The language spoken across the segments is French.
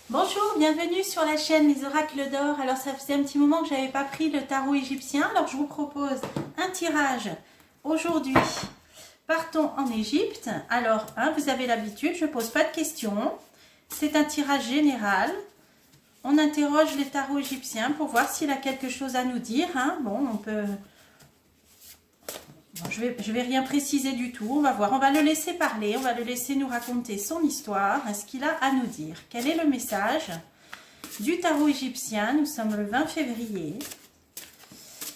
Bonjour, bienvenue sur la chaîne Les Oracles d'Or. Alors ça faisait un petit moment que j'avais pas pris le tarot égyptien, alors je vous propose un tirage aujourd'hui. Partons en Égypte. Alors, vous avez l'habitude, je pose pas de questions. C'est un tirage général. On interroge les tarots égyptiens pour voir s'il a quelque chose à nous dire. Bon, on peut... Bon, je vais rien préciser du tout, on va voir, on va le laisser parler, on va le laisser nous raconter son histoire, ce qu'il a à nous dire. Quel est le message du tarot égyptien? Nous sommes le 20 février.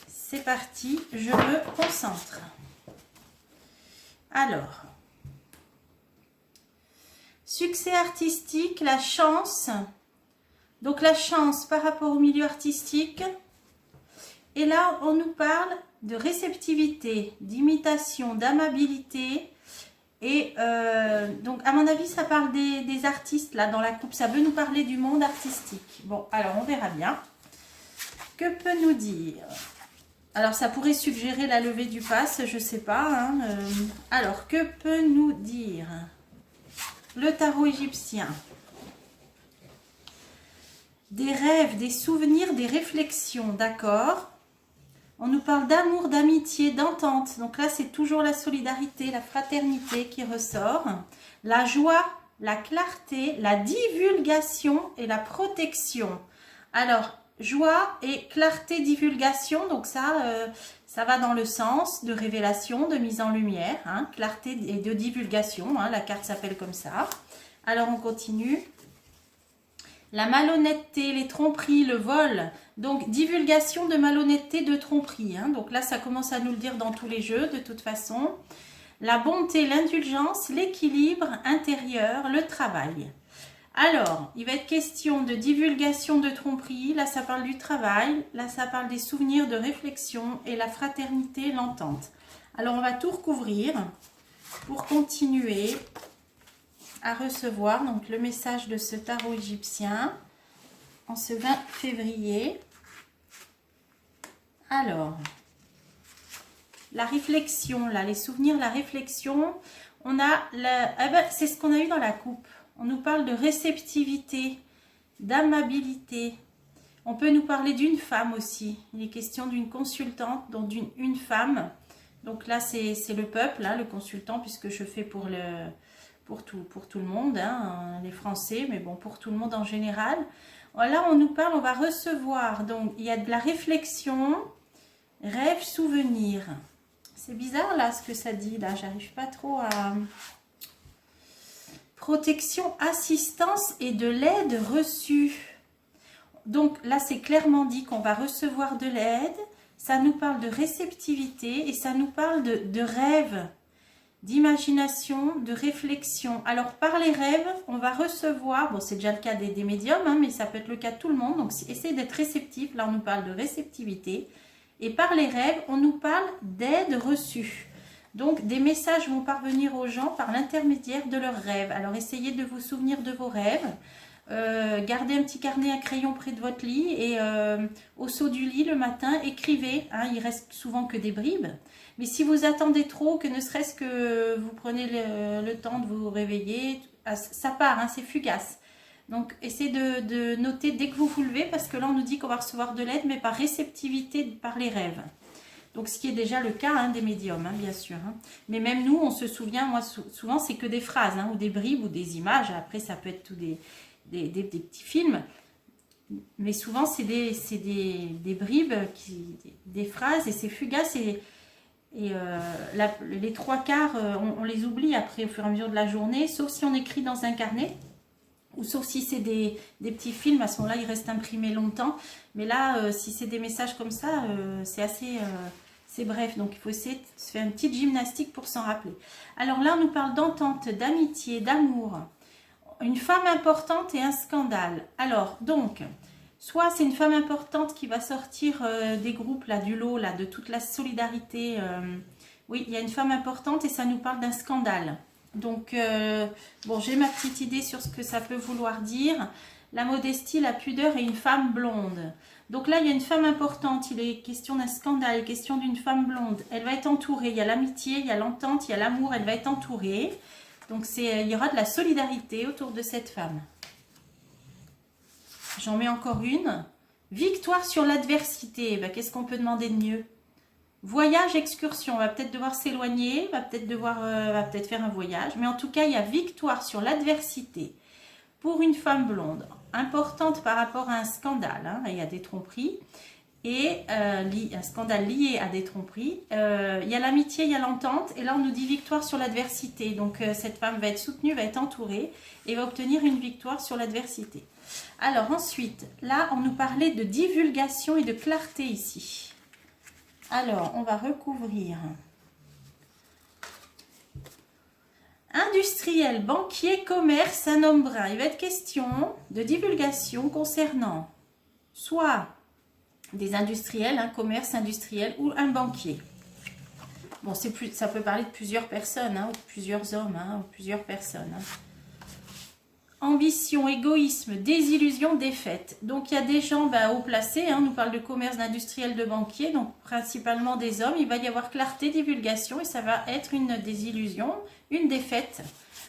C'est parti, je me concentre. Alors, succès artistique, la chance. Donc la chance par rapport au milieu artistique. Et là, on nous parle de réceptivité, d'imitation, d'amabilité. Et donc, à mon avis, ça parle des artistes, là, dans la coupe. Ça veut nous parler du monde artistique. Bon, alors, on verra bien. Que peut nous dire? Alors, ça pourrait suggérer la levée du passe, je ne sais pas. Alors, que peut nous dire le tarot égyptien? Des rêves, des souvenirs, des réflexions, d'accord? On nous parle d'amour, d'amitié, d'entente. Donc là, c'est toujours la solidarité, la fraternité qui ressort. La joie, la clarté, la divulgation et la protection. Alors, joie et clarté, divulgation. Donc ça va dans le sens de révélation, de mise en lumière. Clarté et de divulgation. La carte s'appelle comme ça. Alors, on continue. La malhonnêteté, les tromperies, le vol. Donc, divulgation de malhonnêteté, de tromperie. Donc là, ça commence à nous le dire dans tous les jeux, de toute façon. La bonté, l'indulgence, l'équilibre intérieur, le travail. Alors, il va être question de divulgation de tromperie. Là, ça parle du travail. Là, ça parle des souvenirs de réflexion et la fraternité, l'entente. Alors, on va tout recouvrir pour continuer à recevoir donc le message de ce tarot égyptien en ce 20 février. Alors, la réflexion, là, les souvenirs, la réflexion, on a, c'est ce qu'on a eu dans la coupe. On nous parle de réceptivité, d'amabilité. On peut nous parler d'une femme aussi. Il est question d'une consultante, donc d'une femme. Donc là, c'est le peuple, le consultant, puisque je fais pour tout le monde, les Français, mais bon, pour tout le monde en général. Là, on nous parle, on va recevoir, donc il y a de la réflexion, rêve, souvenir. C'est bizarre là ce que ça dit, là, j'arrive pas trop à... Protection, assistance et de l'aide reçue. Donc là, c'est clairement dit qu'on va recevoir de l'aide, ça nous parle de réceptivité et ça nous parle de rêve, d'imagination, de réflexion. Alors, par les rêves, on va recevoir, bon, c'est déjà le cas des médiums, mais ça peut être le cas de tout le monde, donc essayez d'être réceptif. Là, on nous parle de réceptivité. Et par les rêves, on nous parle d'aide reçue. Donc, des messages vont parvenir aux gens par l'intermédiaire de leurs rêves. Alors, essayez de vous souvenir de vos rêves. Gardez un petit carnet à crayon près de votre lit et au saut du lit le matin, écrivez. Il reste souvent que des bribes. Mais si vous attendez trop, que ne serait-ce que vous prenez le temps de vous réveiller, ça part, c'est fugace. Donc, essayez de noter dès que vous vous levez, parce que là, on nous dit qu'on va recevoir de l'aide, mais par réceptivité, par les rêves. Donc, ce qui est déjà le cas des médiums, bien sûr. Mais même nous, on se souvient, moi, souvent, c'est que des phrases, ou des bribes, ou des images. Après, ça peut être tout des petits films. Mais souvent, c'est des bribes, des phrases, et c'est fugace, et les trois quarts, on les oublie après au fur et à mesure de la journée, sauf si on écrit dans un carnet, ou sauf si c'est des petits films, à ce moment-là, ils restent imprimés longtemps. Mais là, si c'est des messages comme ça, c'est assez... c'est bref, donc il faut essayer de se faire une petite gymnastique pour s'en rappeler. Alors là, on nous parle d'entente, d'amitié, d'amour, une femme importante et un scandale. Alors, donc... Soit c'est une femme importante qui va sortir des groupes, là, du lot, là, de toute la solidarité. Oui, il y a une femme importante et ça nous parle d'un scandale. Donc, bon, j'ai ma petite idée sur ce que ça peut vouloir dire. La modestie, la pudeur et une femme blonde. Donc là, il y a une femme importante. Il est question d'un scandale, question d'une femme blonde. Elle va être entourée. Il y a l'amitié, il y a l'entente, il y a l'amour. Elle va être entourée. Donc, il y aura de la solidarité autour de cette femme. J'en mets encore une. Victoire sur l'adversité. Ben, qu'est-ce qu'on peut demander de mieux? Voyage, excursion. On va peut-être devoir s'éloigner, va peut-être faire un voyage. Mais en tout cas, il y a victoire sur l'adversité. Pour une femme blonde, importante par rapport à un scandale, hein, il y a des tromperies, et un scandale lié à des tromperies. Il y a l'amitié, il y a l'entente, et là on nous dit victoire sur l'adversité. Donc cette femme va être soutenue, va être entourée, et va obtenir une victoire sur l'adversité. Alors ensuite, là on nous parlait de divulgation et de clarté ici. Alors on va recouvrir... Industriel, banquier, commerce, un homme brun. Il va être question de divulgation concernant soit des industriels, un commerce industriel ou un banquier. Bon, ça peut parler de plusieurs personnes, hein, ou plusieurs hommes, hein, ou plusieurs personnes. Hein. Ambition, égoïsme, désillusion, défaite. Donc, il y a des gens haut placés, hein, on nous parle de commerce, d'industriel, de banquier, donc principalement des hommes. Il va y avoir clarté, divulgation, et ça va être une désillusion, une défaite.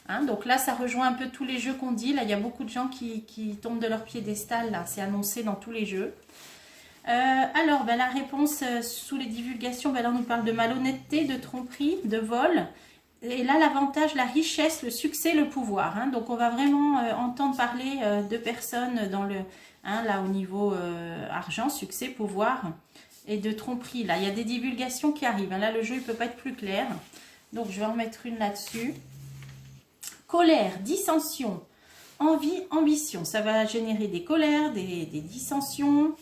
Hein, donc là, ça rejoint un peu tous les jeux qu'on dit. Là, il y a beaucoup de gens qui tombent de leur piédestal, là, c'est annoncé dans tous les jeux. Alors, la réponse sous les divulgations, là, on nous parle de malhonnêteté, de tromperie, de vol. Et là, l'avantage, la richesse, le succès, le pouvoir. Hein. Donc, on va vraiment entendre parler de personnes dans le, hein, là, au niveau argent, succès, pouvoir et de tromperie. Là, il y a des divulgations qui arrivent. Hein. Là, le jeu, il ne peut pas être plus clair. Donc, je vais en mettre une là-dessus. Colère, dissension, envie, ambition. Ça va générer des colères, des dissensions.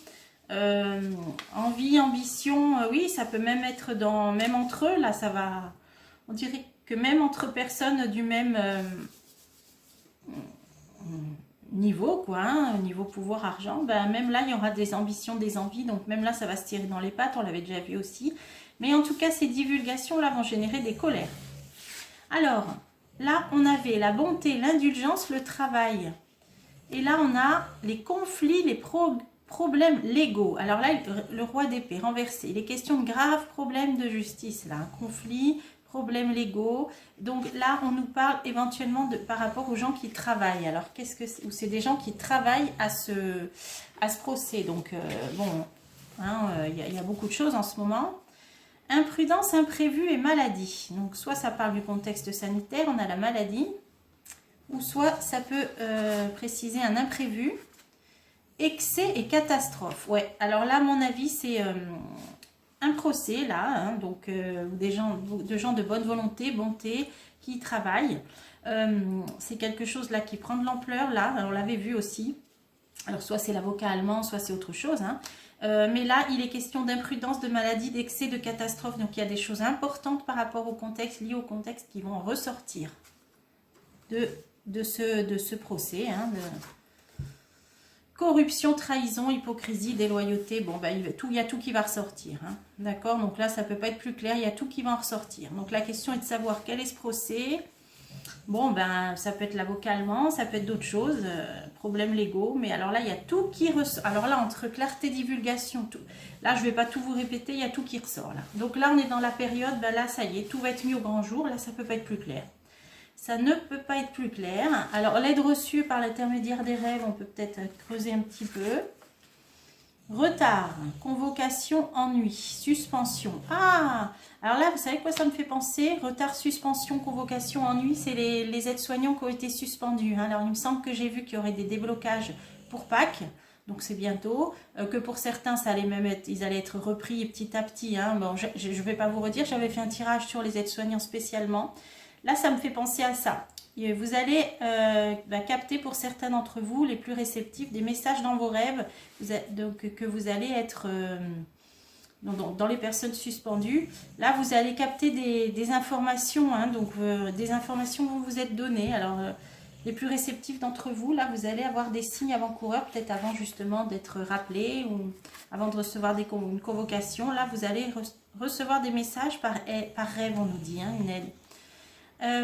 Envie, ambition, oui, ça peut même être même entre eux. Là, ça va... On dirait que même entre personnes du même niveau, quoi, hein, niveau pouvoir, argent, même là, il y aura des ambitions, des envies, donc même là, ça va se tirer dans les pattes, on l'avait déjà vu aussi. Mais en tout cas, ces divulgations-là vont générer des colères. Alors, là, on avait la bonté, l'indulgence, le travail. Et là, on a les conflits, les problèmes légaux. Alors là, le roi d'épée renversé. Il est question de graves problèmes de justice, là, un conflit, problèmes légaux. Donc là, on nous parle éventuellement par rapport aux gens qui travaillent. Alors, qu'est-ce que c'est? Ou c'est des gens qui travaillent à ce procès. Donc, bon, hein, y a beaucoup de choses en ce moment. Imprudence, imprévu et maladie. Donc, soit ça parle du contexte sanitaire, on a la maladie, ou soit ça peut préciser un imprévu, excès et catastrophe. Ouais, alors là, à mon avis, c'est... un procès là, hein, donc de gens de bonne volonté, bonté, qui travaillent. C'est quelque chose là qui prend de l'ampleur là, on l'avait vu aussi. Alors soit c'est l'avocat allemand, soit c'est autre chose. Hein. Mais là, il est question d'imprudence, de maladie, d'excès, de catastrophe. Donc il y a des choses importantes par rapport au contexte, liées au contexte, qui vont ressortir de ce procès. Hein, corruption, trahison, hypocrisie, déloyauté, bon, il y a tout qui va ressortir. Hein. D'accord? Donc là, ça ne peut pas être plus clair, il y a tout qui va en ressortir. Donc la question est de savoir quel est ce procès. Bon, ça peut être l'avocat allemand, ça peut être d'autres choses, problèmes légaux, mais alors là, il y a tout qui ressort. Alors là, entre clarté, divulgation, tout. Là, je ne vais pas tout vous répéter, il y a tout qui ressort. Là. Donc là, on est dans la période, là, ça y est, tout va être mis au grand jour, là, ça ne peut pas être plus clair. Ça ne peut pas être plus clair. Alors, l'aide reçue par l'intermédiaire des rêves, on peut peut-être creuser un petit peu. Retard, convocation, ennui, suspension. Ah, alors là, vous savez quoi ça me fait penser? Retard, suspension, convocation, ennui, c'est les aides-soignants qui ont été suspendus. Hein. Alors, il me semble que j'ai vu qu'il y aurait des déblocages pour Pâques. Donc, c'est bientôt. Que pour certains, ça allait même être, ils allaient être repris petit à petit. Hein. Bon, je ne vais pas vous redire, j'avais fait un tirage sur les aides-soignants spécialement. Là, ça me fait penser à ça. Vous allez capter pour certains d'entre vous, les plus réceptifs, des messages dans vos rêves, que vous allez être dans les personnes suspendues. Là, vous allez capter des informations, hein, des informations vont vous être données. Alors, les plus réceptifs d'entre vous, là, vous allez avoir des signes avant-coureurs, peut-être avant justement d'être rappelé ou avant de recevoir une convocation. Là, vous allez recevoir des messages par rêve, on nous dit, hein, une aide.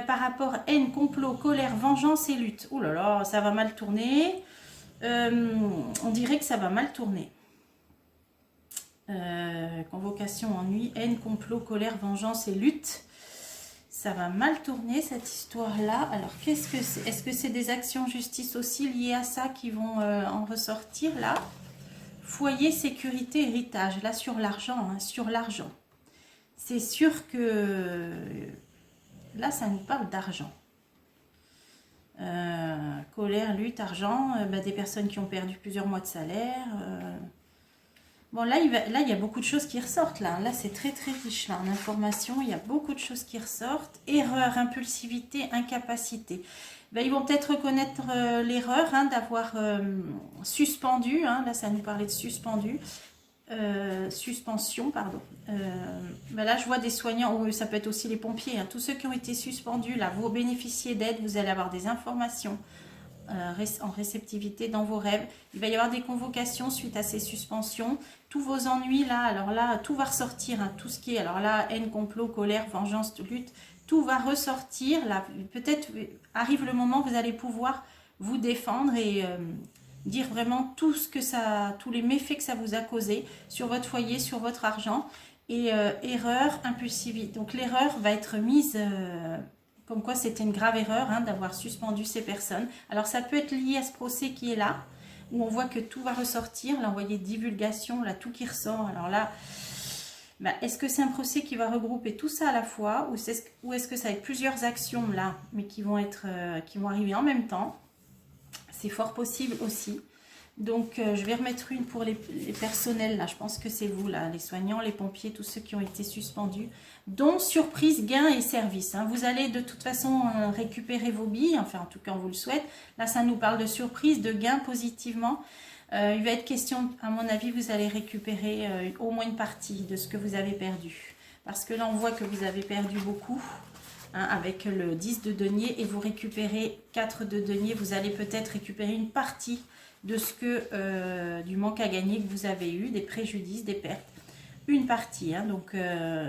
Par rapport haine, complot, colère, vengeance et lutte. Oh là là, ça va mal tourner. On dirait que ça va mal tourner. Convocation, ennui, haine, complot, colère, vengeance et lutte. ça va mal tourner cette histoire-là. Alors, qu'est-ce que c'est? Est-ce que c'est des actions justice aussi liées à ça qui vont en ressortir là? Foyer, sécurité, héritage. Là, sur l'argent, hein, sur l'argent. C'est sûr que là, ça nous parle d'argent. Colère, lutte, argent, des personnes qui ont perdu plusieurs mois de salaire. Bon, là, il y a beaucoup de choses qui ressortent. Là, c'est très, très riche. Là, en information, il y a beaucoup de choses qui ressortent. Erreur, impulsivité, incapacité. Ils vont peut-être reconnaître l'erreur hein, d'avoir suspendu. Hein, là, ça nous parlait de suspendu. Suspension, pardon. Là, je vois des soignants, ou ça peut être aussi les pompiers. Hein, tous ceux qui ont été suspendus, là, vous bénéficiez d'aide. Vous allez avoir des informations. En réceptivité dans vos rêves. Il va y avoir des convocations suite à ces suspensions. Tous vos ennuis là, alors là, tout va ressortir. Hein, tout ce qui est, alors là, haine, complot, colère, vengeance, lutte, tout va ressortir. Là, peut-être arrive le moment où vous allez pouvoir vous défendre et dire vraiment tout ce que ça, tous les méfaits que ça vous a causé sur votre foyer, sur votre argent. Et erreur, impulsivité. Donc l'erreur va être mise... comme quoi c'était une grave erreur hein, d'avoir suspendu ces personnes. Alors ça peut être lié à ce procès qui est là, où on voit que tout va ressortir. Là on voyait divulgation, là tout qui ressort. Alors là, est-ce que c'est un procès qui va regrouper tout ça à la fois, ou est-ce que ça va être plusieurs actions là, mais qui vont arriver en même temps? C'est fort possible aussi. Donc je vais remettre une pour les personnels là, je pense que c'est vous là, les soignants, les pompiers, tous ceux qui ont été suspendus, dont surprise, gain et service. Hein. Vous allez de toute façon récupérer vos billes, enfin en tout cas on vous le souhaite. Là ça nous parle de surprise, de gain positivement. Il va être question, à mon avis, vous allez récupérer au moins une partie de ce que vous avez perdu. Parce que là on voit que vous avez perdu beaucoup. Hein, avec le 10 de denier et vous récupérez 4 de denier, vous allez peut-être récupérer une partie de ce que du manque à gagner que vous avez eu, des préjudices, des pertes, une partie. Hein, donc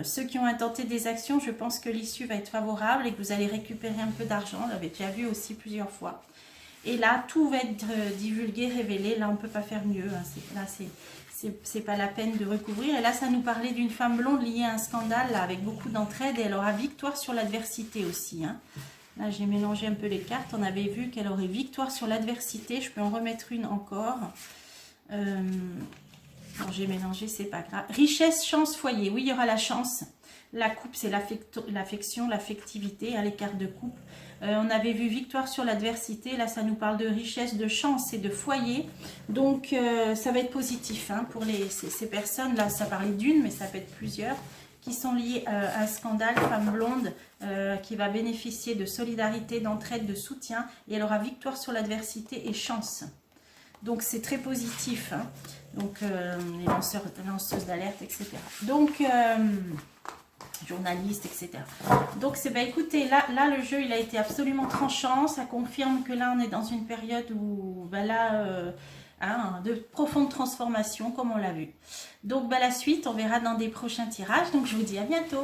ceux qui ont intenté des actions, je pense que l'issue va être favorable et que vous allez récupérer un peu d'argent. On l'avait déjà vu aussi plusieurs fois. Et là, tout va être divulgué, révélé. Là, on ne peut pas faire mieux. Hein. Là, c'est pas la peine de recouvrir. Et là, ça nous parlait d'une femme blonde liée à un scandale là, avec beaucoup d'entraide. Et elle aura victoire sur l'adversité aussi. Hein. Là, j'ai mélangé un peu les cartes. On avait vu qu'elle aurait victoire sur l'adversité. Je peux en remettre une encore. J'ai mélangé, c'est pas grave. Richesse, chance, foyer. Oui, il y aura la chance. La coupe, c'est l'affection, l'affectivité. Hein, les cartes de coupe. On avait vu victoire sur l'adversité. Là, ça nous parle de richesse, de chance et de foyer. Donc, ça va être positif hein, pour ces personnes. Là, ça parlait d'une, mais ça peut être plusieurs, qui sont liées à un scandale, femme blonde, qui va bénéficier de solidarité, d'entraide, de soutien. Et elle aura victoire sur l'adversité et chance. Donc, c'est très positif. Hein. Donc, les lanceuses d'alerte, etc. Donc... journaliste, etc. Donc, écoutez, là, le jeu, il a été absolument tranchant. Ça confirme que là, on est dans une période où, de profonde transformation, comme on l'a vu. Donc, la suite, on verra dans des prochains tirages. Donc, je vous dis à bientôt.